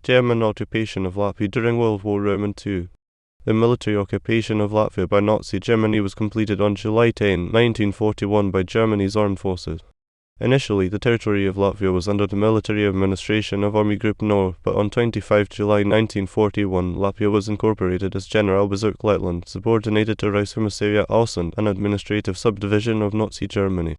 German occupation of Latvia during World War II. The military occupation of Latvia by Nazi Germany was completed on July 10, 1941 by Germany's armed forces. Initially, the territory of Latvia was under the military administration of Army Group North, but on 25 July 1941, Latvia was incorporated as Generalbezirk Lettland, subordinated to Reichskommissariat Ostland, an administrative subdivision of Nazi Germany.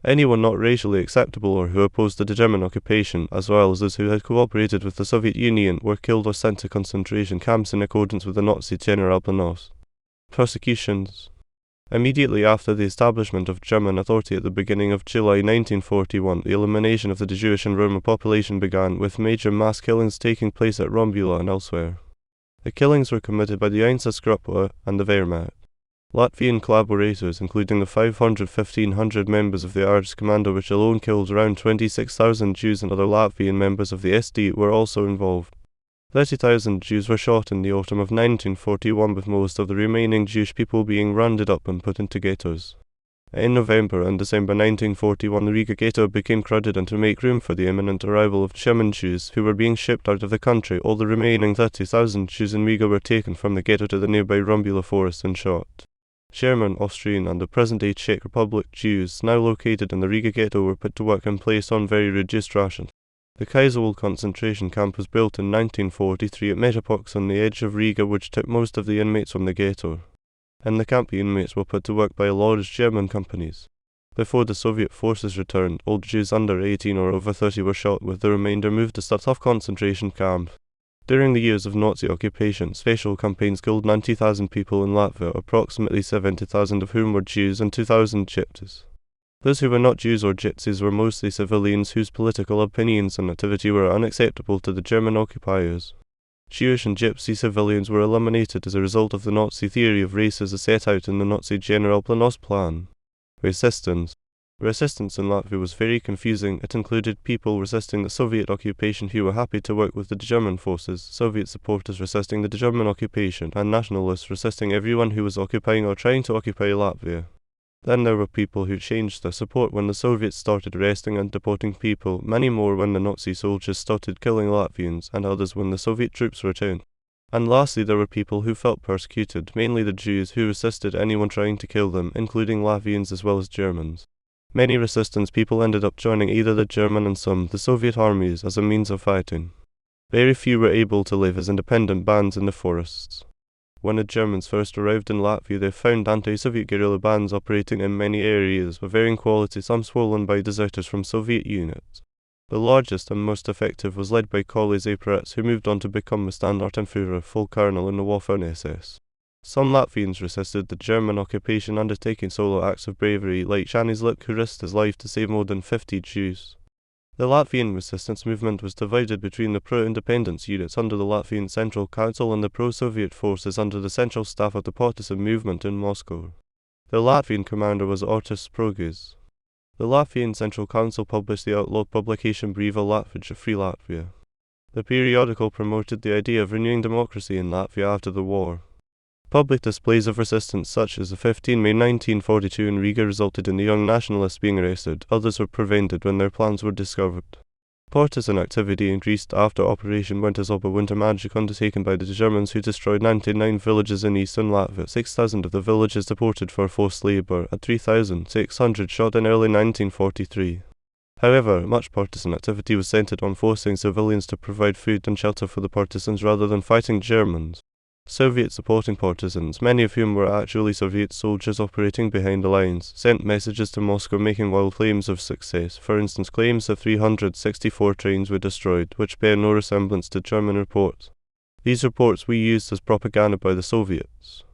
Anyone not racially acceptable or who opposed the German occupation, as well as those who had cooperated with the Soviet Union, were killed or sent to concentration camps in accordance with the Nazi Generalplan Ost. Persecutions. Immediately after the establishment of German authority at the beginning of July 1941, the elimination of the Jewish and Roma population began, with major mass killings taking place at Rombula and elsewhere. The killings were committed by the Einsatzgruppe and the Wehrmacht. Latvian collaborators, including the 500–1,500 members of the Reichskommando, which alone killed around 26,000 Jews, and other Latvian members of the SD, were also involved. 30,000 Jews were shot in the autumn of 1941, with most of the remaining Jewish people being rounded up and put into ghettos. In November and December 1941, the Riga ghetto became crowded, and to make room for the imminent arrival of German Jews who were being shipped out of the country, all the remaining 30,000 Jews in Riga were taken from the ghetto to the nearby Rombula forest and shot. German, Austrian, and the present-day Czech Republic Jews now located in the Riga ghetto were put to work and placed on very reduced rations. The Kaiserwald concentration camp was built in 1943 at Metapox on the edge of Riga, which took most of the inmates from the ghetto. In the camp, the inmates were put to work by large German companies. Before the Soviet forces returned, all Jews under 18 or over 30 were shot, with the remainder moved to Statov concentration camp. During the years of Nazi occupation, special campaigns killed 90,000 people in Latvia, approximately 70,000 of whom were Jews and 2,000 Gypsies. Those who were not Jews or Gypsies were mostly civilians whose political opinions and activity were unacceptable to the German occupiers. Jewish and Gypsy civilians were eliminated as a result of the Nazi theory of races as set out in the Nazi Generalplan Ost plan. Resistance in Latvia was very confusing. It included people resisting the Soviet occupation who were happy to work with the German forces, Soviet supporters resisting the German occupation, and nationalists resisting everyone who was occupying or trying to occupy Latvia. Then there were people who changed their support when the Soviets started arresting and deporting people, many more when the Nazi soldiers started killing Latvians, and others when the Soviet troops returned. And lastly, there were people who felt persecuted, mainly the Jews, who resisted anyone trying to kill them, including Latvians as well as Germans. Many resistance people ended up joining either the German and some the Soviet armies as a means of fighting. Very few were able to live as independent bands in the forests. When the Germans first arrived in Latvia, they found anti-Soviet guerrilla bands operating in many areas of varying quality, some swollen by deserters from Soviet units. The largest and most effective was led by Kolle Zaporets, who moved on to become a Standartenführer, full colonel in the Waffen-SS. Some Latvians resisted the German occupation, undertaking solo acts of bravery, like Stanisław, who risked his life to save more than 50 Jews. The Latvian resistance movement was divided between the pro-independence units under the Latvian Central Council and the pro-Soviet forces under the central staff of the partisan movement in Moscow. The Latvian commander was Artis Sprogis. The Latvian Central Council published the outlawed publication Brīva Latvija, Free Latvia. The periodical promoted the idea of renewing democracy in Latvia after the war. Public displays of resistance such as the 15 May 1942 in Riga resulted in the young nationalists being arrested. Others were prevented when their plans were discovered. Partisan activity increased after Operation Winter Magic, undertaken by the Germans, who destroyed 99 villages in eastern Latvia, 6,000 of the villages deported for forced labor, and 3,600 shot in early 1943. However, much partisan activity was centered on forcing civilians to provide food and shelter for the partisans rather than fighting Germans. Soviet supporting partisans, many of whom were actually Soviet soldiers operating behind the lines, sent messages to Moscow making wild claims of success. For instance, claims that 364 trains were destroyed, which bear no resemblance to German reports. These reports were used as propaganda by the Soviets.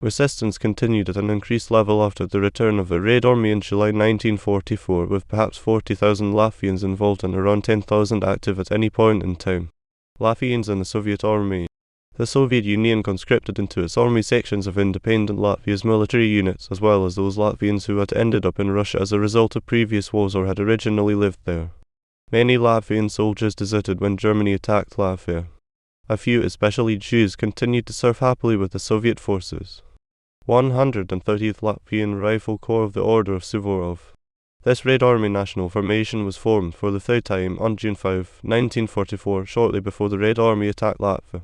Resistance continued at an increased level after the return of the Red Army in July 1944, with perhaps 40,000 Latvians involved and around 10,000 active at any point in time. Latvians in the Soviet Army. The Soviet Union conscripted into its army sections of independent Latvia's military units, as well as those Latvians who had ended up in Russia as a result of previous wars or had originally lived there. Many Latvian soldiers deserted when Germany attacked Latvia. A few, especially Jews, continued to serve happily with the Soviet forces. 130th Latvian Rifle Corps of the Order of Suvorov. This Red Army National Formation was formed for the third time on June 5, 1944, shortly before the Red Army attacked Latvia.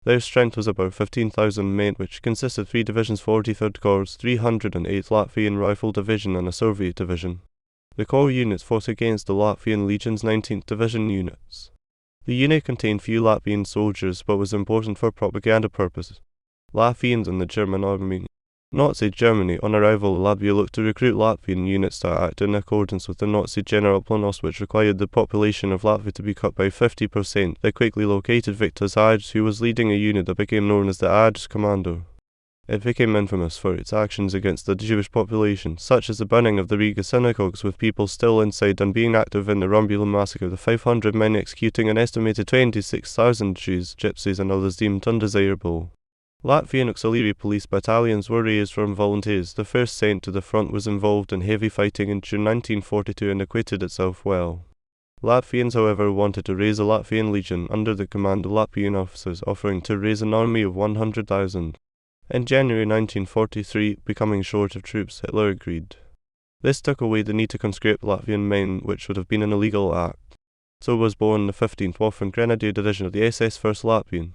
Their strength was about 15,000 men, which consisted of 3 divisions, 43rd Corps, 308th Latvian Rifle Division and a Soviet division. The Corps units fought against the Latvian Legion's 19th Division units. The unit contained few Latvian soldiers but was important for propaganda purposes. Latvians in the German army. Nazi Germany, on arrival in Latvia, looked to recruit Latvian units to act in accordance with the Nazi Generalplan Ost, which required the population of Latvia to be cut by 50%. They quickly located Viktor Zajds, who was leading a unit that became known as the Reichskommissariat. It became infamous for its actions against the Jewish population, such as the burning of the Riga synagogues with people still inside, and being active in the Rumbula massacre, the 500 men executing an estimated 26,000 Jews, Gypsies and others deemed undesirable. Latvian auxiliary police battalions were raised from volunteers. The first sent to the front was involved in heavy fighting in June 1942 and acquitted itself well. Latvians, however, wanted to raise a Latvian legion under the command of Latvian officers, offering to raise an army of 100,000. In January 1943, becoming short of troops, Hitler agreed. This took away the need to conscript Latvian men, which would have been an illegal act. So was born the 15th Waffen Grenadier Division of the SS 1st Latvian.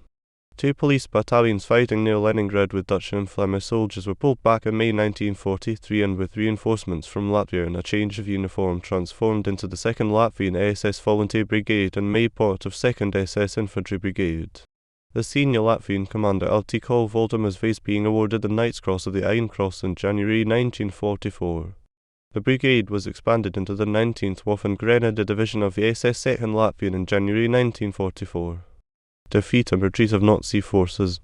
2 police battalions fighting near Leningrad with Dutch and Flemish soldiers were pulled back in May 1943, and with reinforcements from Latvia and a change of uniform transformed into the 2nd Latvian SS Volunteer Brigade and made part of 2nd SS Infantry Brigade. The senior Latvian commander Altikol Voldemas Vase being awarded the Knight's Cross of the Iron Cross in January 1944. The brigade was expanded into the 19th Waffen Grenadier Division of the SS 2nd Latvian in January 1944. Defeat and retreat of Nazi forces.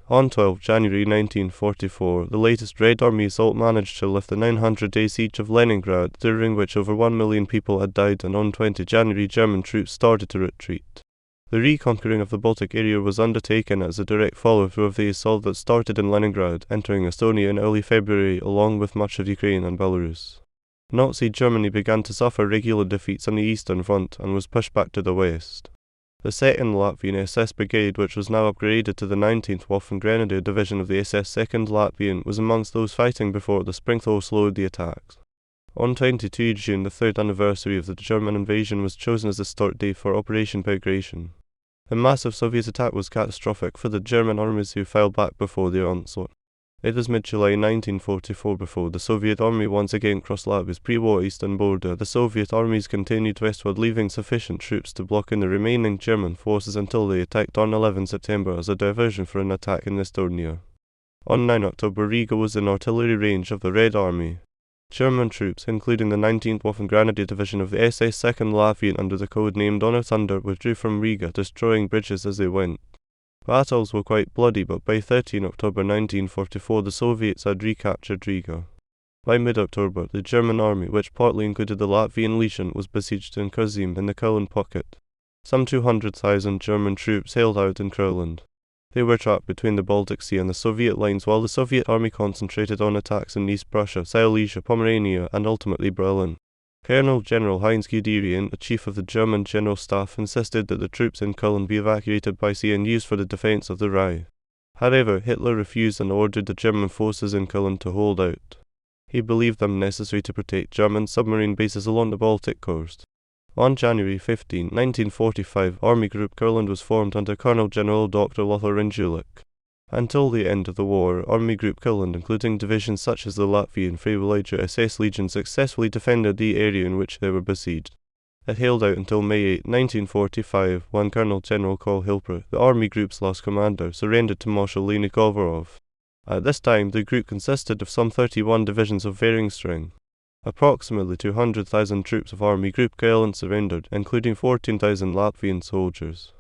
On 12 January 1944, the latest Red Army assault managed to lift the 900-day siege of Leningrad, during which over 1 million people had died, and on 20 January German troops started to retreat. The reconquering of the Baltic area was undertaken as a direct follow-through of the assault that started in Leningrad, entering Estonia in early February along with much of Ukraine and Belarus. Nazi Germany began to suffer regular defeats on the Eastern Front and was pushed back to the west. The 2nd Latvian SS Brigade, which was now upgraded to the 19th Waffen Grenadier Division of the SS 2nd Latvian, was amongst those fighting before the spring thaw slowed the attacks. On 22 June, the 3rd anniversary of the German invasion, was chosen as the start date for Operation Bagration. The massive Soviet attack was catastrophic for the German armies, who fell back before the onslaught. It was mid-July 1944 before the Soviet army once again crossed Latvia's pre-war eastern border. The Soviet armies continued westward, leaving sufficient troops to block in the remaining German forces until they attacked on 11 September as a diversion for an attack in Estonia. On 9 October, Riga was in artillery range of the Red Army. German troops, including the 19th Waffen Grenadier Division of the SS 2nd Latvian under the code name Donner Thunder, withdrew from Riga, destroying bridges as they went. Battles were quite bloody, but by 13 October 1944 the Soviets had recaptured Riga. By mid-October, the German army, which partly included the Latvian Legion, was besieged in Kazim in the Courland pocket. Some 200,000 German troops held out in Courland. They were trapped between the Baltic Sea and the Soviet lines, while the Soviet army concentrated on attacks in East Prussia, Silesia, Pomerania, and ultimately Berlin. Colonel General Heinz Guderian, the chief of the German General Staff, insisted that the troops in Courland be evacuated by sea and used for the defense of the Rhine. However, Hitler refused and ordered the German forces in Courland to hold out. He believed them necessary to protect German submarine bases along the Baltic coast. On January 15, 1945, Army Group Courland was formed under Colonel General Dr. Lothar Injulik. Until the end of the war, Army Group Courland, including divisions such as the Latvian Freiwillige SS Legion, successfully defended the area in which they were besieged. It held out until May 8, 1945, when Colonel General Karl Hilpert, the Army Group's last commander, surrendered to Marshal Leonid Govorov. At this time, the group consisted of some 31 divisions of varying strength. Approximately 200,000 troops of Army Group Courland surrendered, including 14,000 Latvian soldiers.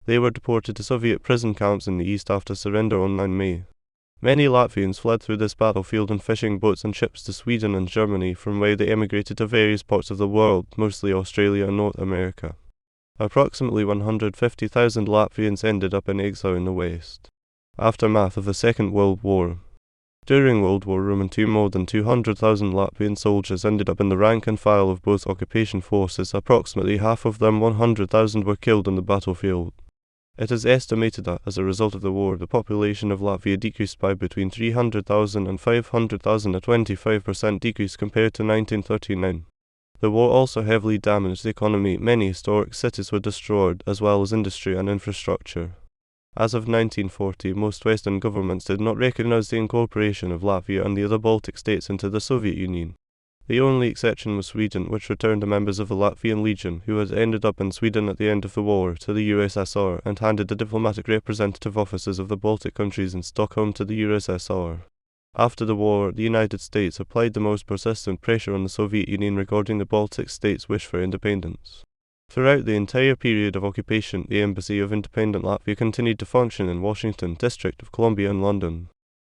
They were deported to Soviet prison camps in the east after surrender on 9 May. Many Latvians fled through this battlefield in fishing boats and ships to Sweden and Germany, from where they emigrated to various parts of the world, mostly Australia and North America. Approximately 150,000 Latvians ended up in exile in the West. Aftermath of the Second World War. During World War II, more than 200,000 Latvian soldiers ended up in the rank and file of both occupation forces. Approximately half of them, 100,000, were killed on the battlefield. It is estimated that, as a result of the war, the population of Latvia decreased by between 300,000 and 500,000, a 25% decrease compared to 1939. The war also heavily damaged the economy. Many historic cities were destroyed, as well as industry and infrastructure. As of 1940, most Western governments did not recognize the incorporation of Latvia and the other Baltic states into the Soviet Union. The only exception was Sweden, which returned the members of the Latvian Legion, who had ended up in Sweden at the end of the war, to the USSR, and handed the diplomatic representative offices of the Baltic countries in Stockholm to the USSR. After the war, the United States applied the most persistent pressure on the Soviet Union regarding the Baltic states' wish for independence. Throughout the entire period of occupation, the Embassy of Independent Latvia continued to function in Washington, District of Columbia, and London.